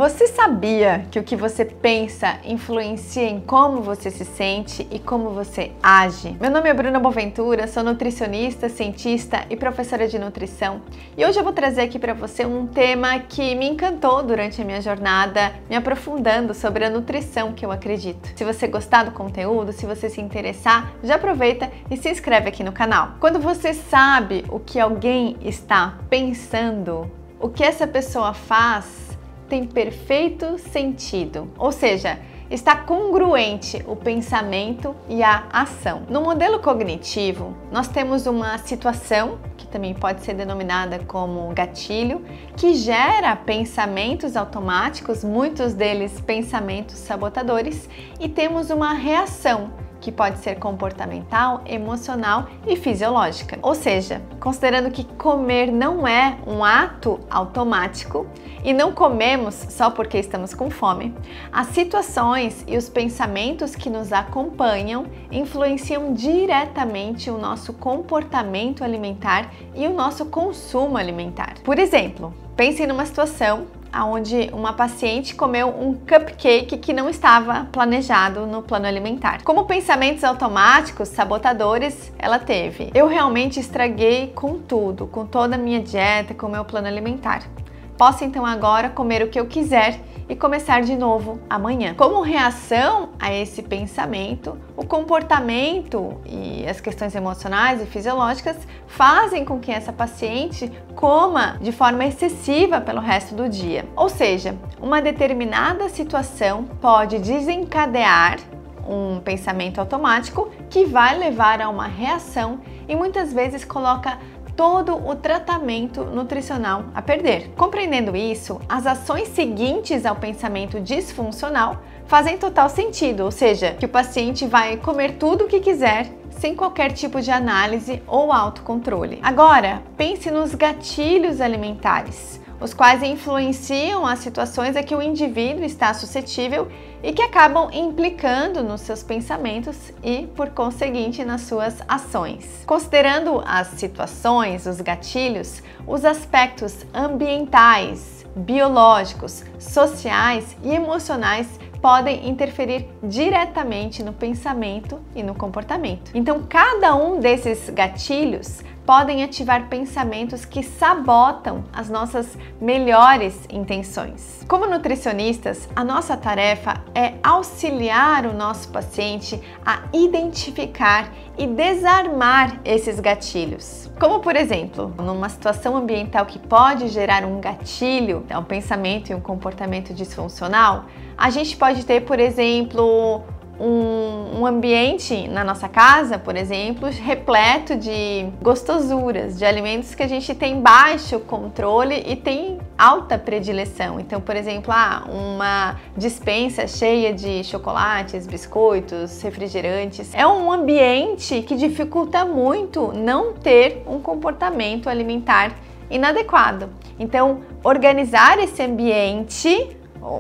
Você sabia que o que você pensa influencia em como você se sente e como você age? Meu nome é Bruna Boaventura, sou nutricionista, cientista e professora de nutrição. E hoje eu vou trazer aqui para você um tema que me encantou durante a minha jornada, me aprofundando sobre a nutrição que eu acredito. Se você gostar do conteúdo, se você se interessar, já aproveita e se inscreve aqui no canal. Quando você sabe o que alguém está pensando, o que essa pessoa faz tem perfeito sentido, ou seja, está congruente o pensamento e a ação. No modelo cognitivo, nós temos uma situação, que também pode ser denominada como gatilho, que gera pensamentos automáticos, muitos deles pensamentos sabotadores, e temos uma reação, que pode ser comportamental, emocional e fisiológica. Ou seja, considerando que comer não é um ato automático e não comemos só porque estamos com fome, as situações e os pensamentos que nos acompanham influenciam diretamente o nosso comportamento alimentar e o nosso consumo alimentar. Por exemplo, pense numa situação onde uma paciente comeu um cupcake que não estava planejado no plano alimentar. Como pensamentos automáticos, sabotadores, ela teve: eu realmente estraguei com tudo, com toda a minha dieta, com o meu plano alimentar. Posso então agora comer o que eu quiser e começar de novo amanhã. Como reação a esse pensamento, o comportamento e as questões emocionais e fisiológicas fazem com que essa paciente coma de forma excessiva pelo resto do dia. Ou seja, uma determinada situação pode desencadear um pensamento automático que vai levar a uma reação e muitas vezes coloca todo o tratamento nutricional a perder. Compreendendo isso, as ações seguintes ao pensamento disfuncional fazem total sentido, ou seja, que o paciente vai comer tudo o que quiser sem qualquer tipo de análise ou autocontrole. Agora, pense nos gatilhos alimentares, os quais influenciam as situações a que o indivíduo está suscetível e que acabam implicando nos seus pensamentos e, por conseguinte, nas suas ações. Considerando as situações, os gatilhos, os aspectos ambientais, biológicos, sociais e emocionais podem interferir diretamente no pensamento e no comportamento. Então, cada um desses gatilhos podem ativar pensamentos que sabotam as nossas melhores intenções. Como nutricionistas, a nossa tarefa é auxiliar o nosso paciente a identificar e desarmar esses gatilhos. Como, por exemplo, numa situação ambiental que pode gerar um gatilho, um pensamento e um comportamento disfuncional, a gente pode ter, por exemplo, um ambiente na nossa casa, por exemplo, repleto de gostosuras, de alimentos que a gente tem baixo controle e tem alta predileção. Então, por exemplo, uma despensa cheia de chocolates, biscoitos, refrigerantes. É um ambiente que dificulta muito não ter um comportamento alimentar inadequado. Então, organizar esse ambiente,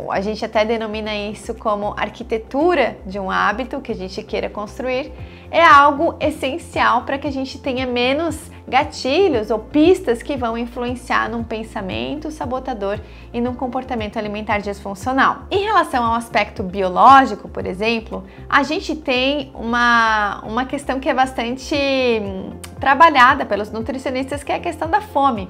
a gente até denomina isso como arquitetura de um hábito que a gente queira construir, é algo essencial para que a gente tenha menos gatilhos ou pistas que vão influenciar num pensamento sabotador e num comportamento alimentar disfuncional. Em relação ao aspecto biológico, por exemplo, a gente tem uma questão que é bastante trabalhada pelos nutricionistas, que é a questão da fome.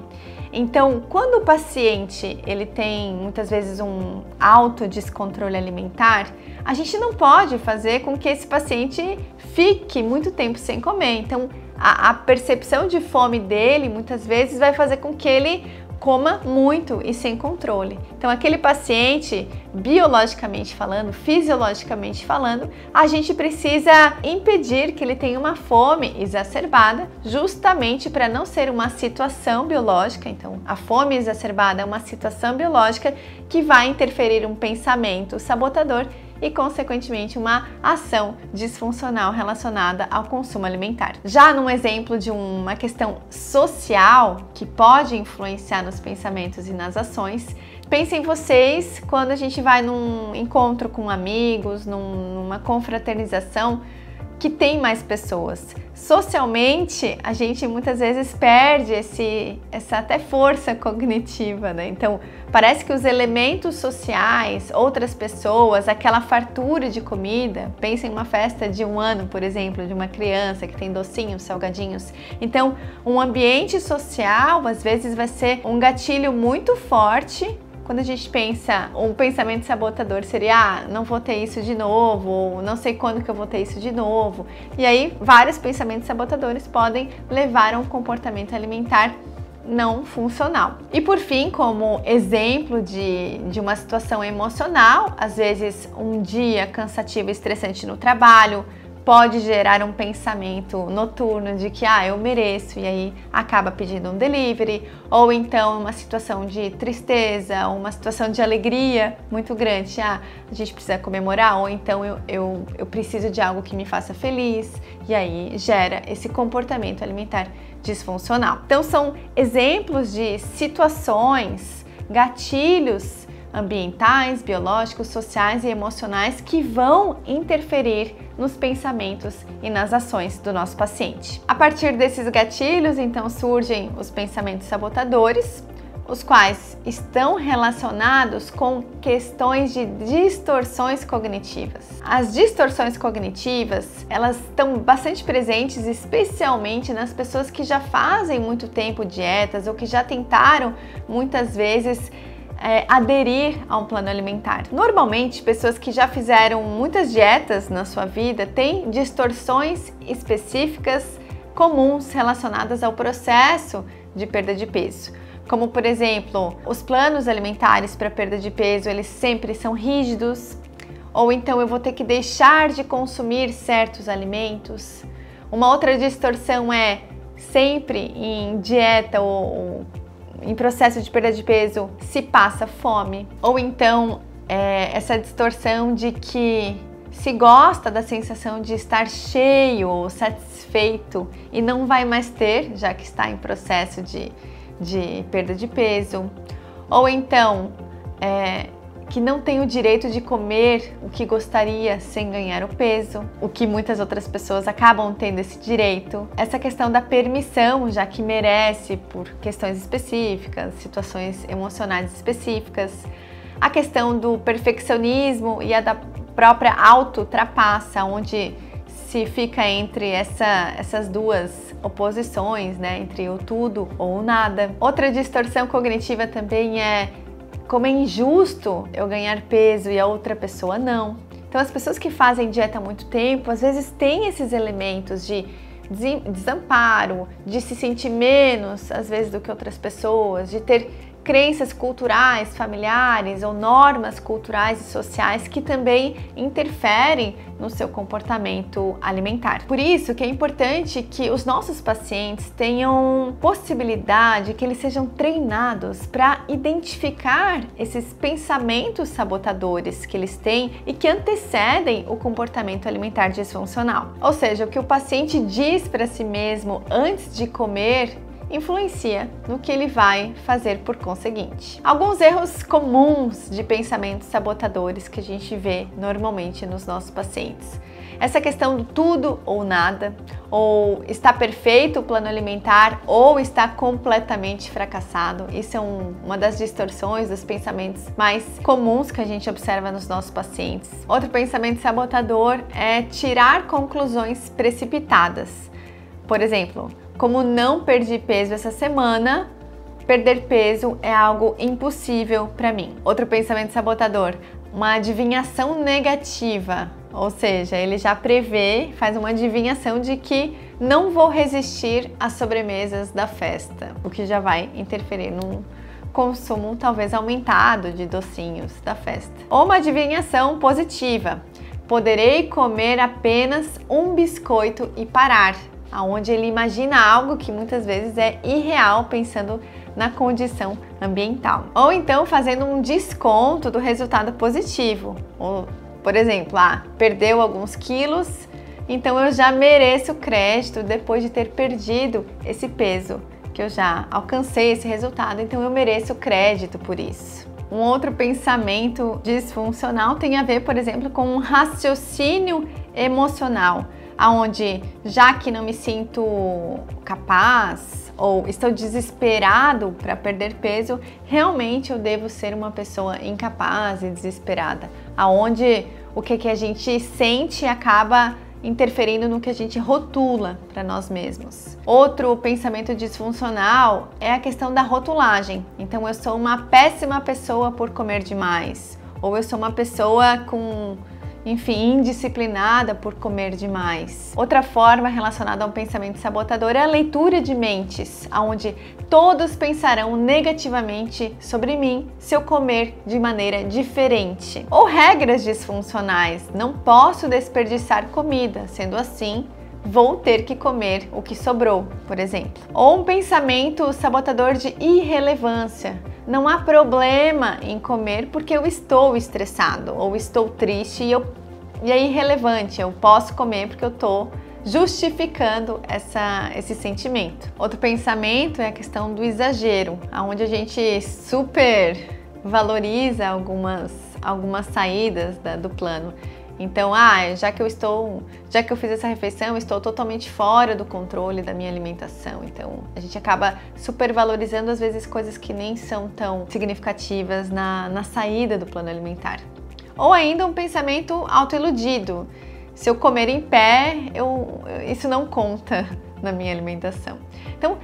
Então, quando o paciente ele tem muitas vezes um alto descontrole alimentar, a gente não pode fazer com que esse paciente fique muito tempo sem comer. Então, a percepção de fome dele muitas vezes vai fazer com que ele coma muito e sem controle. Então, aquele paciente, biologicamente falando, fisiologicamente falando, a gente precisa impedir que ele tenha uma fome exacerbada, justamente para não ser uma situação biológica. Então, a fome exacerbada é uma situação biológica que vai interferir um pensamento sabotador e, consequentemente, uma ação disfuncional relacionada ao consumo alimentar. Já num exemplo de uma questão social que pode influenciar nos pensamentos e nas ações, pensem vocês quando a gente vai num encontro com amigos, numa confraternização, que tem mais pessoas. Socialmente, a gente muitas vezes perde essa até força cognitiva, né? Então, parece que os elementos sociais, outras pessoas, aquela fartura de comida, pensa em uma festa de 1 ano, por exemplo, de uma criança que tem docinhos, salgadinhos. Então, um ambiente social, às vezes, vai ser um gatilho muito forte. Quando a gente pensa, um pensamento sabotador seria, não vou ter isso de novo, ou não sei quando que eu vou ter isso de novo. E aí, vários pensamentos sabotadores podem levar a um comportamento alimentar não funcional. E por fim, como exemplo de uma situação emocional, às vezes um dia cansativo e estressante no trabalho, pode gerar um pensamento noturno de que eu mereço, e aí acaba pedindo um delivery, ou então uma situação de tristeza, uma situação de alegria muito grande, a gente precisa comemorar, ou então eu preciso de algo que me faça feliz, e aí gera esse comportamento alimentar disfuncional. Então são exemplos de situações, gatilhos ambientais, biológicos, sociais e emocionais que vão interferir nos pensamentos e nas ações do nosso paciente. A partir desses gatilhos, então, surgem os pensamentos sabotadores, os quais estão relacionados com questões de distorções cognitivas. As distorções cognitivas, elas estão bastante presentes, especialmente nas pessoas que já fazem muito tempo dietas ou que já tentaram muitas vezes aderir a um plano alimentar. Normalmente, pessoas que já fizeram muitas dietas na sua vida têm distorções específicas comuns relacionadas ao processo de perda de peso. Como, por exemplo, os planos alimentares para perda de peso, eles sempre são rígidos, ou então eu vou ter que deixar de consumir certos alimentos. Uma outra distorção é sempre em dieta ou em processo de perda de peso se passa fome, ou então essa distorção de que se gosta da sensação de estar cheio ou satisfeito e não vai mais ter, já que está em processo de perda de peso, ou então que não tem o direito de comer o que gostaria sem ganhar o peso, o que muitas outras pessoas acabam tendo esse direito. Essa questão da permissão, já que merece por questões específicas, situações emocionais específicas. A questão do perfeccionismo e a da própria auto-trapaça, onde se fica entre essas duas oposições, né, entre o tudo ou o nada. Outra distorção cognitiva também é como é injusto eu ganhar peso e a outra pessoa não. Então as pessoas que fazem dieta há muito tempo, às vezes têm esses elementos de desamparo, de se sentir menos às vezes do que outras pessoas, de ter crenças culturais, familiares ou normas culturais e sociais que também interferem no seu comportamento alimentar. Por isso que é importante que os nossos pacientes tenham possibilidade, que eles sejam treinados para identificar esses pensamentos sabotadores que eles têm e que antecedem o comportamento alimentar disfuncional. Ou seja, o que o paciente diz para si mesmo antes de comer influencia no que ele vai fazer por conseguinte. Alguns erros comuns de pensamentos sabotadores que a gente vê normalmente nos nossos pacientes. Essa questão do tudo ou nada, ou está perfeito o plano alimentar ou está completamente fracassado. Isso é uma das distorções dos pensamentos mais comuns que a gente observa nos nossos pacientes. Outro pensamento sabotador é tirar conclusões precipitadas. Por exemplo, como não perdi peso essa semana, perder peso é algo impossível para mim. Outro pensamento sabotador, uma adivinhação negativa, ou seja, ele já prevê, faz uma adivinhação de que não vou resistir às sobremesas da festa, o que já vai interferir num consumo talvez aumentado de docinhos da festa. Ou uma adivinhação positiva, poderei comer apenas um biscoito e parar, onde ele imagina algo que muitas vezes é irreal pensando na condição ambiental. Ou então fazendo um desconto do resultado positivo. Ou, por exemplo, perdeu alguns quilos, então eu já mereço crédito depois de ter perdido esse peso, que eu já alcancei esse resultado, então eu mereço crédito por isso. Um outro pensamento disfuncional tem a ver, por exemplo, com um raciocínio emocional, aonde, já que não me sinto capaz ou estou desesperado para perder peso, realmente eu devo ser uma pessoa incapaz e desesperada, aonde o que a gente sente acaba interferindo no que a gente rotula para nós mesmos. Outro pensamento disfuncional é a questão da rotulagem. Então, eu sou uma péssima pessoa por comer demais, ou eu sou uma pessoa indisciplinada por comer demais. Outra forma relacionada a um pensamento sabotador é a leitura de mentes, onde todos pensarão negativamente sobre mim se eu comer de maneira diferente. Ou regras disfuncionais, não posso desperdiçar comida, sendo assim, vou ter que comer o que sobrou, por exemplo. Ou um pensamento sabotador de irrelevância. Não há problema em comer porque eu estou estressado ou estou triste e é irrelevante, eu posso comer porque eu estou justificando esse sentimento. Outro pensamento é a questão do exagero, onde a gente super valoriza algumas saídas do plano. Então, já que eu fiz essa refeição, eu estou totalmente fora do controle da minha alimentação. Então, a gente acaba supervalorizando às vezes coisas que nem são tão significativas na saída do plano alimentar. Ou ainda um pensamento autoiludido. Se eu comer em pé, isso não conta na minha alimentação. Então,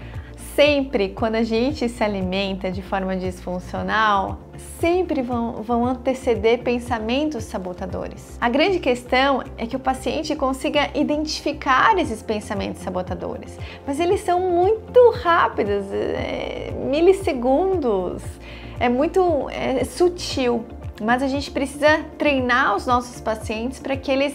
sempre quando a gente se alimenta de forma disfuncional, sempre vão anteceder pensamentos sabotadores. A grande questão é que o paciente consiga identificar esses pensamentos sabotadores, mas eles são muito rápidos, milissegundos, é muito sutil, mas a gente precisa treinar os nossos pacientes para que eles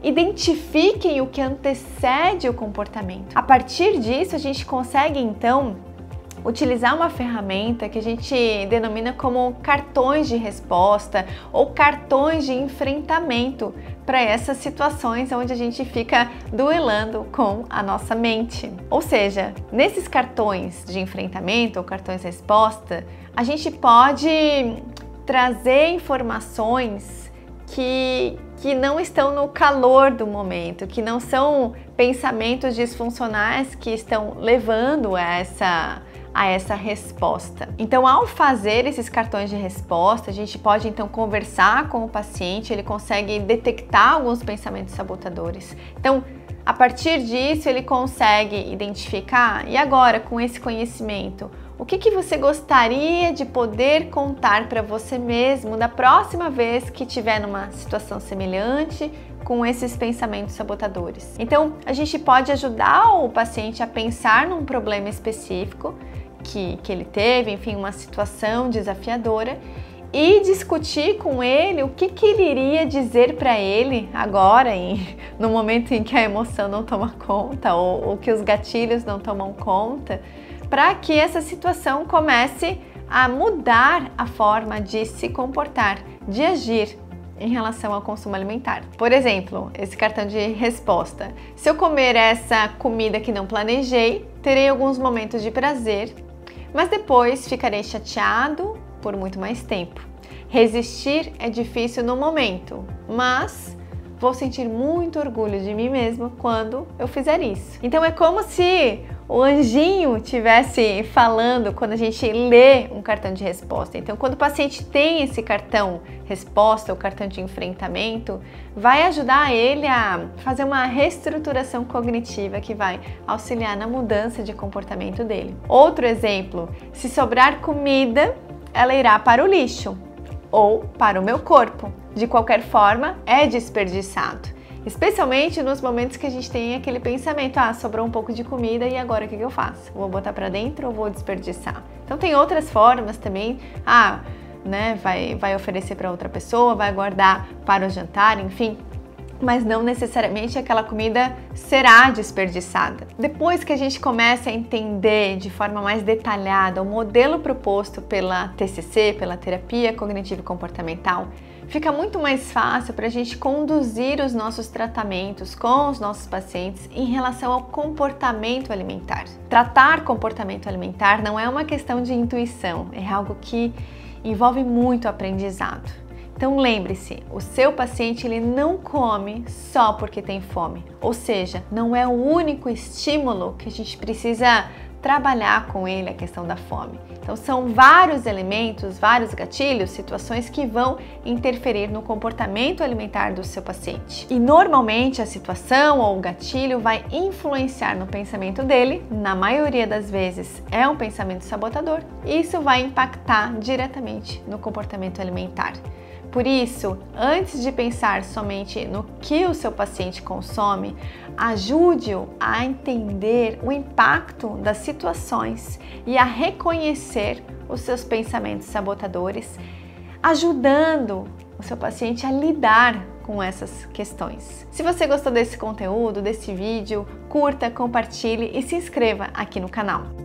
identifiquem o que antecede o comportamento. A partir disso, a gente consegue então utilizar uma ferramenta que a gente denomina como cartões de resposta ou cartões de enfrentamento para essas situações onde a gente fica duelando com a nossa mente. Ou seja, nesses cartões de enfrentamento ou cartões de resposta, a gente pode trazer informações que não estão no calor do momento, que não são pensamentos disfuncionais que estão levando a essa resposta. Então, ao fazer esses cartões de resposta, a gente pode então conversar com o paciente, ele consegue detectar alguns pensamentos sabotadores. Então, a partir disso, ele consegue identificar, e agora com esse conhecimento, o que você gostaria de poder contar para você mesmo da próxima vez que estiver numa situação semelhante com esses pensamentos sabotadores. Então, a gente pode ajudar o paciente a pensar num problema específico que ele teve, enfim, uma situação desafiadora, e discutir com ele o que ele iria dizer para ele agora, no momento em que a emoção não toma conta ou que os gatilhos não tomam conta, para que essa situação comece a mudar a forma de se comportar, de agir em relação ao consumo alimentar. Por exemplo, esse cartão de resposta. Se eu comer essa comida que não planejei, terei alguns momentos de prazer, mas depois ficarei chateado por muito mais tempo. Resistir é difícil no momento, mas vou sentir muito orgulho de mim mesmo quando eu fizer isso. Então é como se o anjinho estivesse falando quando a gente lê um cartão de resposta. Então, quando o paciente tem esse cartão resposta, o cartão de enfrentamento, vai ajudar ele a fazer uma reestruturação cognitiva que vai auxiliar na mudança de comportamento dele. Outro exemplo, se sobrar comida, ela irá para o lixo ou para o meu corpo. De qualquer forma, é desperdiçado. Especialmente nos momentos que a gente tem aquele pensamento, sobrou um pouco de comida e agora o que eu faço? Vou botar para dentro ou vou desperdiçar? Então tem outras formas também, vai oferecer para outra pessoa, vai guardar para o jantar, enfim, mas não necessariamente aquela comida será desperdiçada. Depois que a gente começa a entender de forma mais detalhada o modelo proposto pela TCC, pela terapia cognitivo comportamental, fica muito mais fácil para a gente conduzir os nossos tratamentos com os nossos pacientes em relação ao comportamento alimentar. Tratar comportamento alimentar não é uma questão de intuição, é algo que envolve muito aprendizado. Então lembre-se, o seu paciente ele não come só porque tem fome, ou seja, não é o único estímulo que a gente precisa trabalhar com ele, a questão da fome. Então são vários elementos, vários gatilhos, situações que vão interferir no comportamento alimentar do seu paciente. E normalmente a situação ou o gatilho vai influenciar no pensamento dele, na maioria das vezes é um pensamento sabotador, e isso vai impactar diretamente no comportamento alimentar. Por isso, antes de pensar somente no que o seu paciente consome, ajude-o a entender o impacto das situações e a reconhecer os seus pensamentos sabotadores, ajudando o seu paciente a lidar com essas questões. Se você gostou desse conteúdo, desse vídeo, curta, compartilhe e se inscreva aqui no canal.